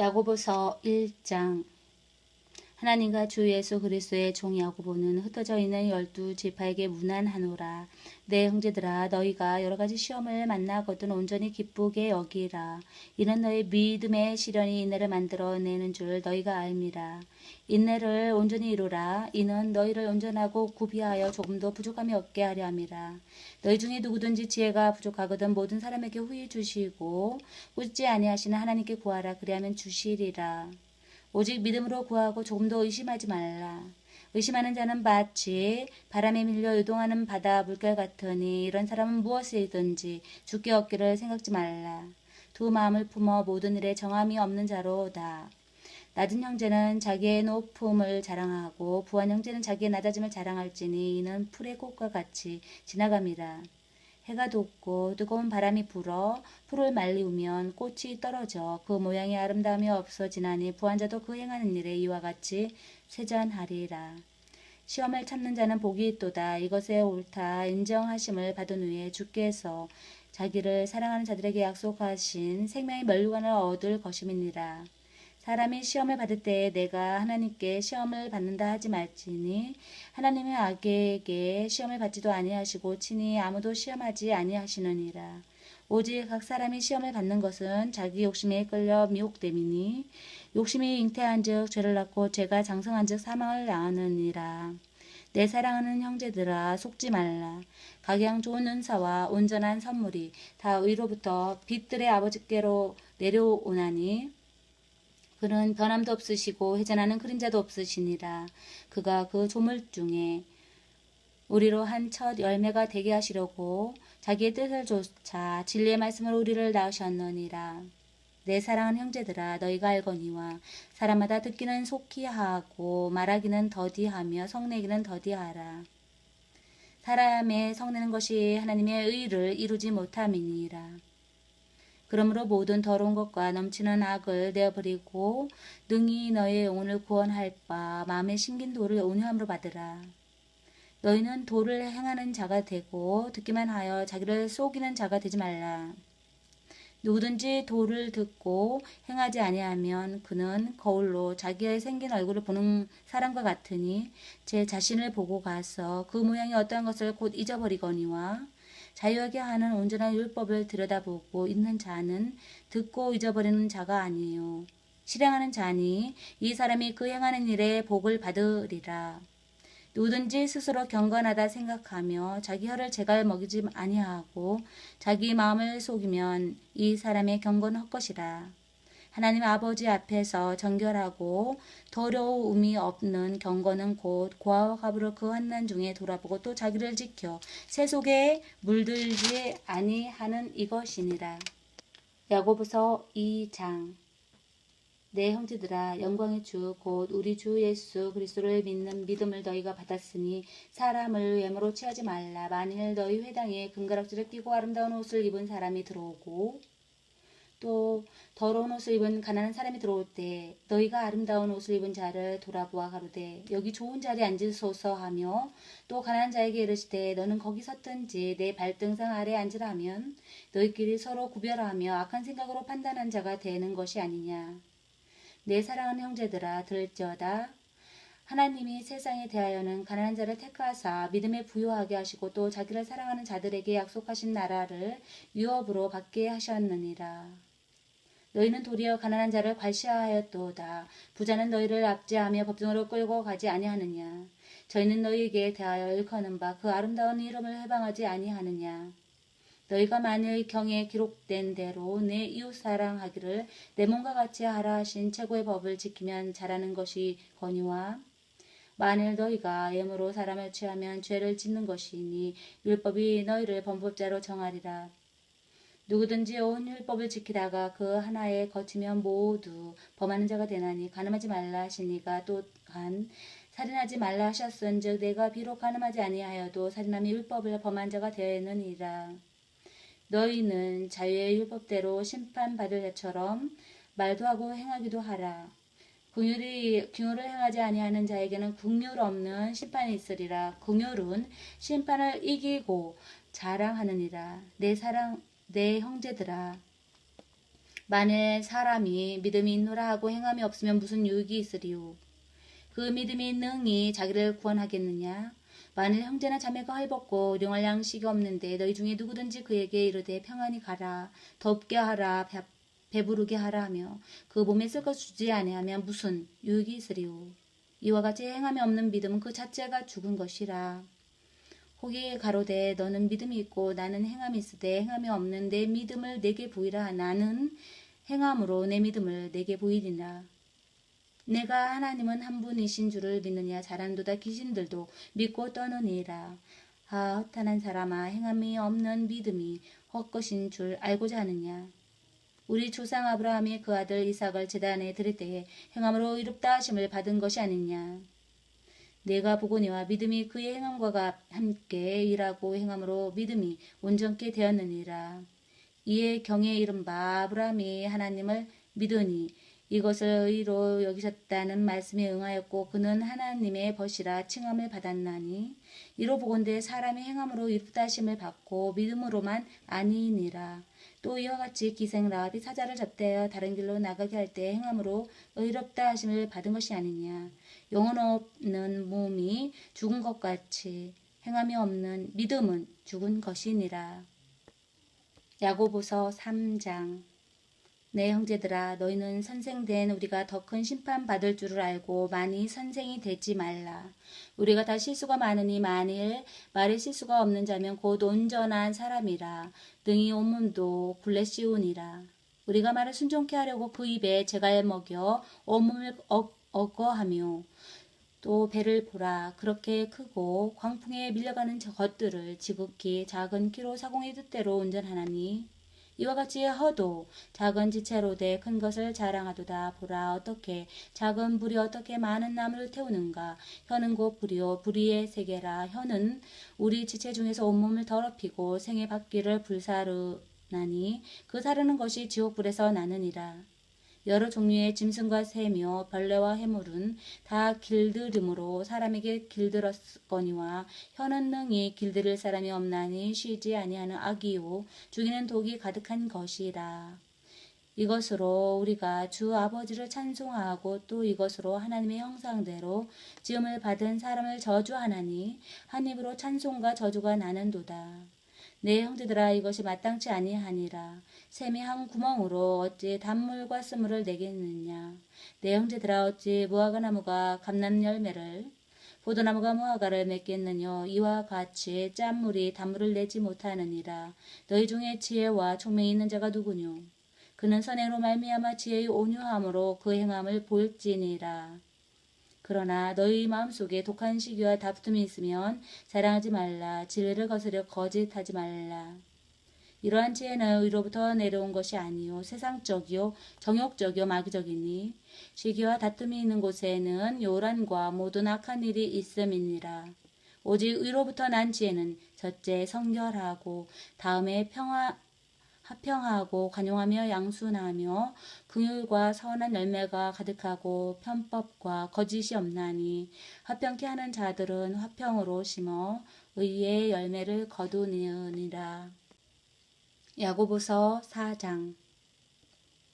야고보서 1장. 하나님과 주 예수 그리스도의 종 야고보는 흩어져 있는 12지파에게 문안하노라. 내 형제들아, 너희가 여러 가지 시험을 만나거든 온전히 기쁘게 여기라. 이는 너희 믿음의 시련이 인내를 만들어내는 줄 너희가 알미라. 인내를 온전히 이루라. 이는 너희를 온전하고 구비하여 조금도 부족함이 없게 하려 함이라. 너희 중에 누구든지 지혜가 부족하거든 모든 사람에게 후히 주시고 꾸짖지 아니하시는 하나님께 구하라. 그리하면 주시리라. 오직 믿음으로 구하고 조금도 의심하지 말라. 의심하는 자는 마치 바람에 밀려 요동하는 바다 물결 같으니 이런 사람은 무엇이든지 주께 얻기를 생각지 말라. 두 마음을 품어 모든 일에 정함이 없는 자로다. 낮은 형제는 자기의 높음을 자랑하고 부한 형제는 자기의 낮아짐을 자랑할지니 이는 풀의 꽃과 같이 지나감이라. 해가 돋고 뜨거운 바람이 불어 풀을 말리우면 꽃이 떨어져 그 모양이 아름다움이 없어지나니 부한 자도 그 행하는 일에 이와 같이 쇠잔하리라. 시험을 참는 자는 복이 있도다. 이것에 옳다 인정하심을 받은 후에 주께서 자기를 사랑하는 자들에게 약속하신 생명의 면류관을 얻을 것임이니라. 사람이 시험을 받을 때에 내가 하나님께 시험을 받는다 하지 말지니 하나님은 악에게 시험을 받지도 아니하시고 친히 아무도 시험하지 아니하시느니라. 오직 각 사람이 시험을 받는 것은 자기 욕심에 끌려 미혹됨이니 욕심이 잉태한즉 죄를 낳고 죄가 장성한즉 사망을 낳으느니라. 내 사랑하는 형제들아, 속지 말라. 각양 좋은 은사와 온전한 선물이 다 위로부터 빛들의 아버지께로 내려오나니 그는 변함도 없으시고 회전하는 그림자도 없으시니라. 그가 그 조물 중에 우리로 한 첫 열매가 되게 하시려고 자기의 뜻을 좇아 진리의 말씀으로 우리를 낳으셨느니라. 내 사랑하는 형제들아, 너희가 알거니와 사람마다 듣기는 속히 하고 말하기는 더디하며 성내기는 더디하라. 사람의 성내는 것이 하나님의 의를 이루지 못함이니라. 그러므로 모든 더러운 것과 넘치는 악을 내어버리고 능히 너의 영혼을 구원할 바 마음에 심긴 도를 온유함으로 받으라. 너희는 도를 행하는 자가 되고 듣기만 하여 자기를 속이는 자가 되지 말라. 누구든지 도를 듣고 행하지 아니하면 그는 거울로 자기의 생긴 얼굴을 보는 사람과 같으니 제 자신을 보고 가서 그 모양이 어떠한 것을 곧 잊어버리거니와 자유하게 하는 온전한 율법을 들여다보고 있는 자는 듣고 잊어버리는 자가 아니에요. 실행하는 자니 이 사람이 그 행하는 일에 복을 받으리라. 누구든지 스스로 경건하다 생각하며 자기 혀를 제갈 먹이지 아니하고 자기 마음을 속이면 이 사람의 경건은 헛것이라. 하나님 아버지 앞에서 정결하고 더러움이 없는 경건은 곧 고아와 가부를 그 환난 중에 돌아보고 또 자기를 지켜 새 속에 물들지 아니하는 이것이니라. 야고보서 2장. 내 형제들아, 영광의 주 곧 우리 주 예수 그리스도를 믿는 믿음을 너희가 받았으니 사람을 외모로 취하지 말라. 만일 너희 회당에 금가락지를 끼고 아름다운 옷을 입은 사람이 들어오고 또 더러운 옷을 입은 가난한 사람이 들어올 때 너희가 아름다운 옷을 입은 자를 돌아보아 가로되 여기 좋은 자리에 앉으소서 하며 또 가난한 자에게 이르시되 너는 거기 섰든지 내 발등상 아래 앉으라 하면 너희끼리 서로 구별하며 악한 생각으로 판단한 자가 되는 것이 아니냐. 내 사랑하는 형제들아, 들을지어다. 하나님이 세상에 대하여는 가난한 자를 택하사 믿음에 부요하게 하시고 또 자기를 사랑하는 자들에게 약속하신 나라를 유업으로 받게 하셨느니라. 너희는 도리어 가난한 자를 괄시하였도다. 부자는 너희를 압제하며 법정으로 끌고 가지 아니하느냐. 저희는 너희에게 대하여 일컫는 바 그 아름다운 이름을 해방하지 아니하느냐. 너희가 만일 경에 기록된 대로 내 이웃 사랑하기를 내 몸과 같이 하라 하신 최고의 법을 지키면 잘하는 것이 거니와 만일 너희가 예물로 사람을 취하면 죄를 짓는 것이니 율법이 너희를 범법자로 정하리라. 누구든지 온 율법을 지키다가 그 하나에 거치면 모두 범하는 자가 되나니 간음하지 말라 하시니가 또한 살인하지 말라 하셨은즉 내가 비록 간음하지 아니하여도 살인함이 율법을 범한 자가 되느니라. 너희는 자유의 율법대로 심판받을 자처럼 말도 하고 행하기도 하라. 긍휼을 행하지 아니하는 자에게는 긍휼 없는 심판이 있으리라. 긍휼은 심판을 이기고 자랑하느니라. 내 형제들아, 만일 사람이 믿음이 있노라 하고 행함이 없으면 무슨 유익이 있으리요. 그 믿음이 능히 자기를 구원하겠느냐. 만일 형제나 자매가 헐벗고 일용할 양식이 없는데 너희 중에 누구든지 그에게 이르되 평안히 가라, 덥게 하라, 배부르게 하라 하며 그 몸에 쓸 것 주지 아니하면 무슨 유익이 있으리요. 이와 같이 행함이 없는 믿음은 그 자체가 죽은 것이라. 혹이 가로되 너는 믿음이 있고 나는 행함이 있으되 행함이 없는 내 믿음을 내게 보이라. 나는 행함으로 내 믿음을 내게 보이리라. 내가 하나님은 한 분이신 줄을 믿느냐. 잘한도다 귀신들도 믿고 떠느니라. 허탄한 사람아, 행함이 없는 믿음이 헛것인 줄 알고자 하느냐. 우리 조상 아브라함이 그 아들 이삭을 제단에 드릴 때에 행함으로 의롭다 하심을 받은 것이 아니냐. 내가 보거니와 믿음이 그의 행함과 함께 일하고 행함으로 믿음이 온전케 되었느니라. 이에 경에 이른바 아브라함이 하나님을 믿으니 이것을 의로 여기셨다는 말씀에 응하였고 그는 하나님의 벗이라 칭함을 받았나니 이로 보건대 사람이 행함으로 의롭다 하심을 받고 믿음으로만 아니니라. 또 이와 같이 기생 라합이 사자를 접대하여 다른 길로 나가게 할 때 행함으로 의롭다 하심을 받은 것이 아니냐. 영혼 없는 몸이 죽은 것 같이 행함이 없는 믿음은 죽은 것이니라. 야고보서 3장. 내 형제들아, 너희는 선생된 우리가 더 큰 심판 받을 줄을 알고 많이 선생이 되지 말라. 우리가 다 실수가 많으니 만일 말에 실수가 없는 자면 곧 온전한 사람이라. 능히 온몸도 굴레 씌우니라. 우리가 말을 순종케 하려고 그 입에 재갈 먹여 온몸을 억어하며 또 배를 보라. 그렇게 크고 광풍에 밀려가는 것들을 지극히 작은 키로 사공의 뜻대로 운전하나니 이와 같이 허도 작은 지체로 돼 큰 것을 자랑하도다. 보라, 어떻게 작은 불이 어떻게 많은 나무를 태우는가. 혀는 곧 불이요 불의의 세계라. 혀는 우리 지체 중에서 온몸을 더럽히고 생의 바퀴를 불사르나니 그 사르는 것이 지옥불에서 나느니라. 여러 종류의 짐승과 새며 벌레와 해물은 다 길들임으로 사람에게 길들었거니와 혀는 능히 길들일 사람이 없나니 쉬지 아니하는 악이요 죽이는 독이 가득한 것이라. 이것으로 우리가 주 아버지를 찬송하고 또 이것으로 하나님의 형상대로 지음을 받은 사람을 저주하나니 한 입으로 찬송과 저주가 나는도다. 내 형제들아, 이것이 마땅치 아니하니라. 샘이 한 구멍으로 어찌 단물과 쓴물을 내겠느냐. 내 형제들아, 어찌 무화과나무가 감람 열매를 포도나무가 무화과를 맺겠느냐. 이와 같이 짠물이 단물을 내지 못하느니라. 너희 중에 지혜와 총명이 있는 자가 누구뇨. 그는 선행으로 말미암아 지혜의 온유함으로 그 행함을 보일지니라. 그러나 너희 마음속에 독한 시기와 다툼이 있으면 자랑하지 말라. 진리를 거스려 거짓하지 말라. 이러한 지혜는 의로부터 내려온 것이 아니요 세상적이요 정욕적이요 마귀적이니 시기와 다툼이 있는 곳에는 요란과 모든 악한 일이 있음이니라. 오직 의로부터 난 지혜는 첫째 성결하고 다음에 화평하고 관용하며 양순하며 긍휼과 선한 열매가 가득하고 편법과 거짓이 없나니 화평케 하는 자들은 화평으로 심어 의의 열매를 거두느니라. 야고보서 4장.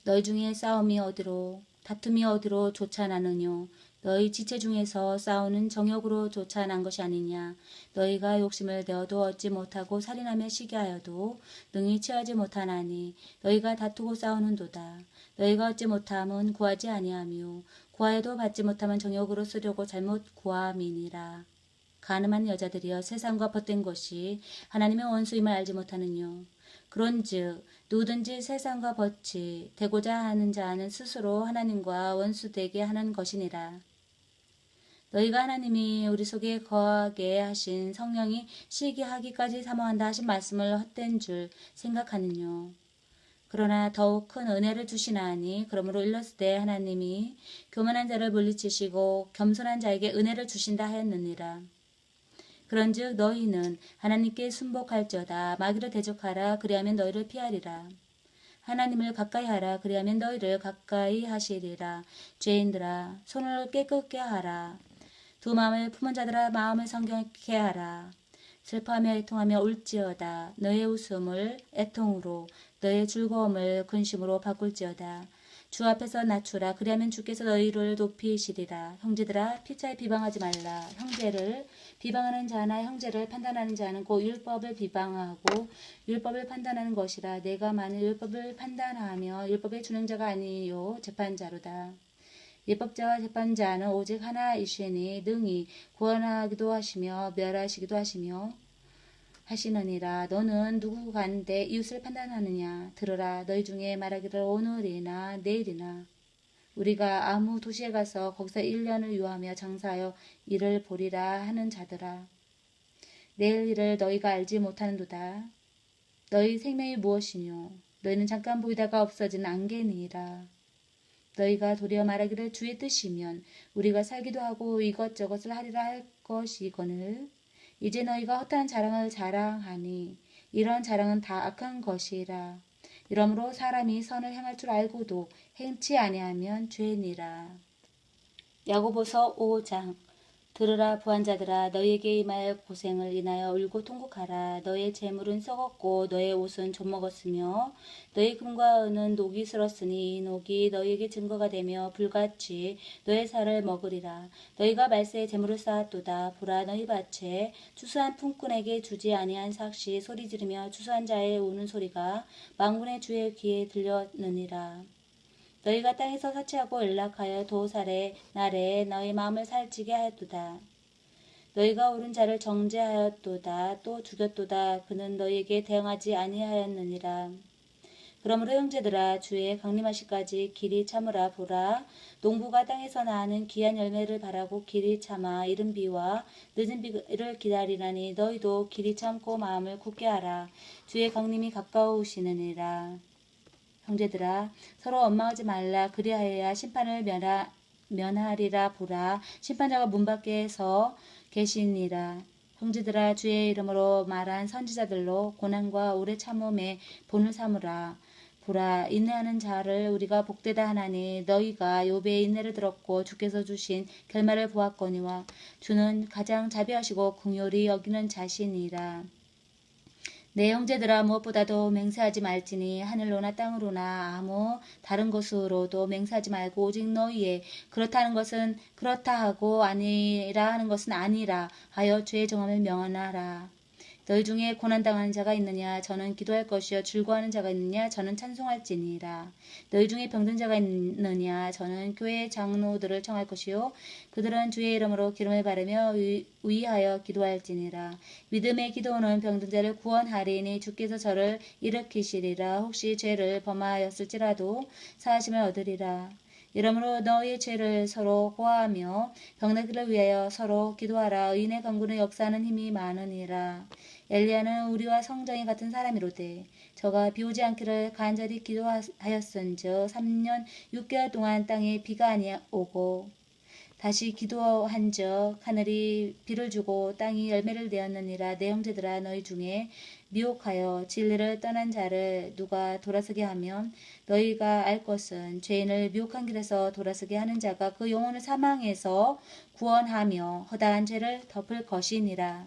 너희 중에 싸움이 어디로 다툼이 어디로 쫓아나느뇨. 너희 지체 중에서 싸우는 정욕으로 쫓아난 것이 아니냐. 너희가 욕심을 내어도 얻지 못하고 살인하며 시기하여도 능히 취하지 못하나니 너희가 다투고 싸우는도다. 너희가 얻지 못함은 구하지 아니하며 구하여도 받지 못함은 정욕으로 쓰려고 잘못 구함이니라. 가늠한 여자들이여, 세상과 벗된 것이 하나님의 원수임을 알지 못하느뇨. 그런즉 누구든지 세상과 벗이 되고자 하는 자는 스스로 하나님과 원수되게 하는 것이니라. 너희가 하나님이 우리 속에 거하게 하신 성령이 시기하기까지 사모한다 하신 말씀을 헛된 줄 생각하느뇨. 그러나 더욱 큰 은혜를 주시나니 그러므로 일렀을 하나님이 교만한 자를 물리치시고 겸손한 자에게 은혜를 주신다 하였느니라. 그런즉 너희는 하나님께 순복할지어다. 마귀를 대적하라. 그리하면 너희를 피하리라. 하나님을 가까이 하라. 그리하면 너희를 가까이 하시리라. 죄인들아, 손을 깨끗게 하라. 두 마음을 품은 자들아, 마음을 성경케 하라. 슬퍼하며 애통하며 울지어다. 너의 웃음을 애통으로 너의 즐거움을 근심으로 바꿀지어다. 주 앞에서 낮추라. 그리하면 주께서 너희를 높이시리라. 형제들아 피차에 비방하지 말라. 형제를 비방하는 자나 형제를 판단하는 자는 곧 율법을 비방하고 율법을 판단하는 것이라. 내가 만일 율법을 판단하며 율법의 준행자가 아니요 재판자로다. 예법자와 재판자는 오직 하나이시니 능히 구원하기도 하시며 멸하시기도 하시느니라. 너는 누구 가운데 이웃을 판단하느냐. 들으라. 너희 중에 말하기를 오늘이나 내일이나 우리가 아무 도시에 가서 거기서 1년을 유하며 장사하여 일을 보리라 하는 자들아. 내일 일을 너희가 알지 못하는도다. 너희 생명이 무엇이뇨. 너희는 잠깐 보이다가 없어지는 안개니라. 너희가 도리어 말하기를 주의 뜻이면 우리가 살기도 하고 이것저것을 하리라 할 것이거늘 이제 너희가 허탄 자랑을 자랑하니 이런 자랑은 다 악한 것이라. 이러므로 사람이 선을 행할 줄 알고도 행치 아니하면 죄니라. 야고보서 5장. 들으라 부한자들아 너희에게 임할 고생을 인하여 울고 통곡하라. 너의 재물은 썩었고 너의 옷은 좀먹었으며 너의 금과 은은 녹이 슬었으니 이 녹이 너희에게 증거가 되며 불같이 너의 살을 먹으리라. 너희가 말세에 재물을 쌓았도다. 보라 너희 밭에 추수한 품꾼에게 주지 아니한 삭시 소리 지르며 추수한 자의 우는 소리가 만군의 주의 귀에 들렸느니라. 너희가 땅에서 사치하고 연락하여 도살의 날에 너희 마음을 살찌게 하였도다. 너희가 옳은 자를 정죄하였도다. 또 죽였도다. 그는 너희에게 대응하지 아니하였느니라. 그러므로 형제들아 주의 강림하시까지 길이 참으라. 보라 농부가 땅에서 나는 귀한 열매를 바라고 길이 참아 이른 비와 늦은 비를 기다리나니 너희도 길이 참고 마음을 굳게 하라. 주의 강림이 가까우시느니라. 형제들아 서로 원망하지 말라. 그리하여야 심판을 면하리라. 보라 심판자가 문 밖에서 계시니라. 형제들아 주의 이름으로 말한 선지자들로 고난과 오래 참음에 본을 삼으라. 보라 인내하는 자를 우리가 복되다 하나니 너희가 욥의 인내를 들었고 주께서 주신 결말을 보았거니와 주는 가장 자비하시고 긍휼히 여기는 자신이라. 내 형제들아 무엇보다도 맹세하지 말지니 하늘로나 땅으로나 아무 다른 것으로도 맹세하지 말고 오직 너희의 그렇다는 것은 그렇다 하고 아니라 하는 것은 아니라 하여 주의 정함을 명하라. 너희 중에 고난당하는 자가 있느냐 저는 기도할 것이요 즐거워하는 자가 있느냐 저는 찬송할지니라. 너희 중에 병든 자가 있느냐 저는 교회 장로들을 청할 것이요 그들은 주의 이름으로 기름을 바르며 위하여 기도할지니라. 믿음의 기도는 병든 자를 구원하리니 주께서 저를 일으키시리라. 혹시 죄를 범하였을지라도 사하심을 얻으리라. 이러므로 너희의 죄를 서로 고하며 병나기를 위하여 서로 기도하라. 의인의 강구는 역사하는 힘이 많으니라. 엘리야는 우리와 성정이 같은 사람이로되 저가 비오지 않기를 간절히 기도하였은즉 3년 6개월 동안 땅에 비가 아니오고 다시 기도한즉 하늘이 비를 주고 땅이 열매를 내었느니라. 내 형제들아 너희 중에 미혹하여 진리를 떠난 자를 누가 돌아서게 하면 너희가 알 것은 죄인을 미혹한 길에서 돌아서게 하는 자가 그 영혼을 사망에서 구원하며 허다한 죄를 덮을 것이니라.